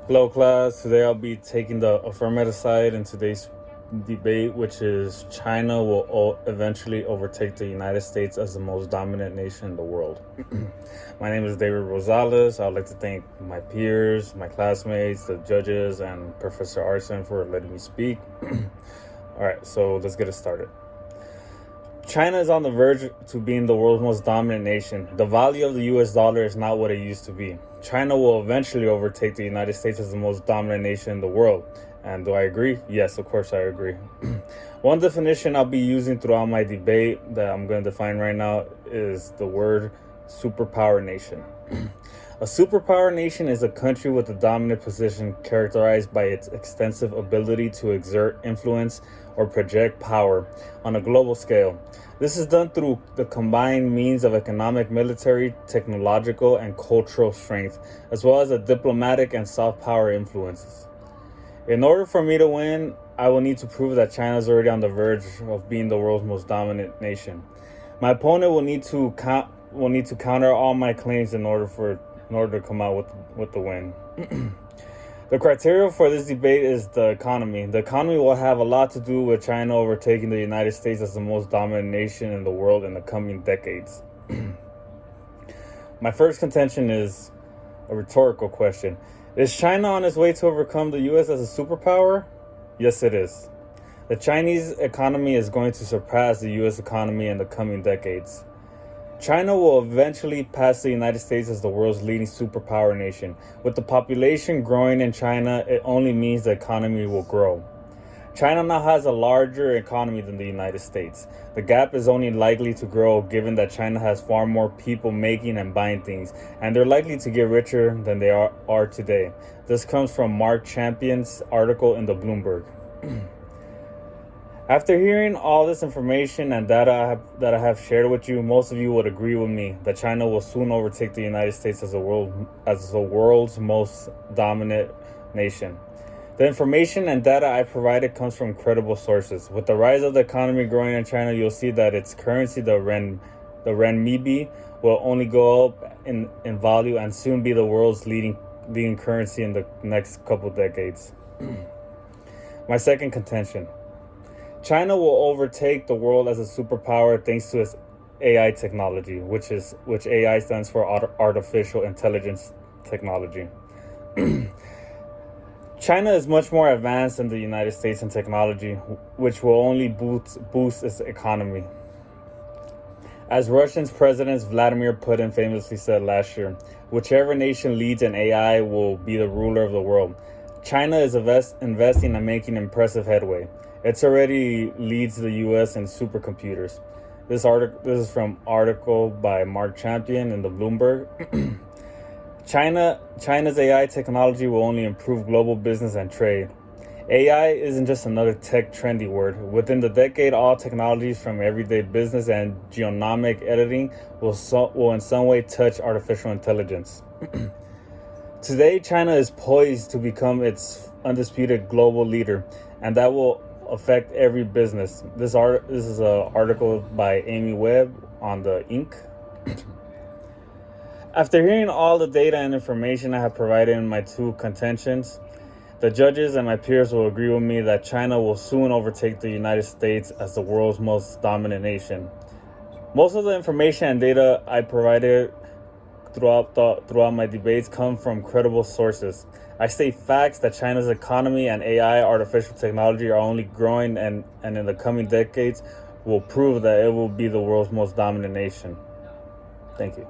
Hello, class. Today I'll be taking the affirmative side in today's debate, which is China will eventually overtake the United States as the most dominant nation in the world. My name is David Rosales. I'd like to thank my peers, my classmates, the judges, and Professor Arson for letting me speak. All right, so let's get it started. China is on the verge to being the world's most dominant nation. The value of the US dollar is not what it used to be. China will eventually overtake the United States as the most dominant nation in the world. And do I agree? Yes, of course I agree. One definition I'll be using throughout my debate that I'm going to define right now is the word superpower nation. A superpower nation is a country with a dominant position characterized by its extensive ability to exert influence or project power on a global scale. This is done through the combined means of economic, military, technological, and cultural strength, as well as the diplomatic and soft power influences. In order for me to win, I will need to prove that China is already on the verge of being the world's most dominant nation. My opponent will need to counter all my claims in order to come out with the win. The criteria for this debate is the economy. The economy will have a lot to do with China overtaking the United States as the most dominant nation in the world in the coming decades. My first contention is a rhetorical question. Is China on its way to overcome the US as a superpower? Yes, it is. The Chinese economy is going to surpass the US economy in the coming decades. China will eventually pass the United States as the world's leading superpower nation. With the population growing in China, it only means the economy will grow. China now has a larger economy than the United States. The gap is only likely to grow given that China has far more people making and buying things, and they're likely to get richer than they are today. This comes from Mark Champion's article in the Bloomberg. After hearing all this information and data that I have shared with you, most of you would agree with me that China will soon overtake the United States as the world's most dominant nation. The information and data I provided comes from credible sources. With the rise of the economy growing in China, you'll see that its currency, the renminbi, will only go up in value and soon be the world's leading currency in the next couple decades. My second contention. China will overtake the world as a superpower thanks to its AI technology, which AI stands for artificial intelligence technology. China is much more advanced than the United States in technology, which will only boost its economy. As Russian President Vladimir Putin famously said last year, whichever nation leads in AI will be the ruler of the world. China is investing and making impressive headway. It already leads the U.S. in supercomputers. This is from article by Mark Champion in the Bloomberg. China's AI technology will only improve global business and trade. AI isn't just another tech trendy word. Within the decade, all technologies from everyday business and genomic editing will in some way touch artificial intelligence. Today, China is poised to become its undisputed global leader, and that will affect every business. This is an article by Amy Webb on the Inc. After hearing all the data and information I have provided in my two contentions, the judges and my peers will agree with me that China will soon overtake the United States as the world's most dominant nation. Most of the information and data I provided throughout my debates come from credible sources. I state facts that China's economy and AI, artificial technology, are only growing and in the coming decades will prove that it will be the world's most dominant nation. Thank you.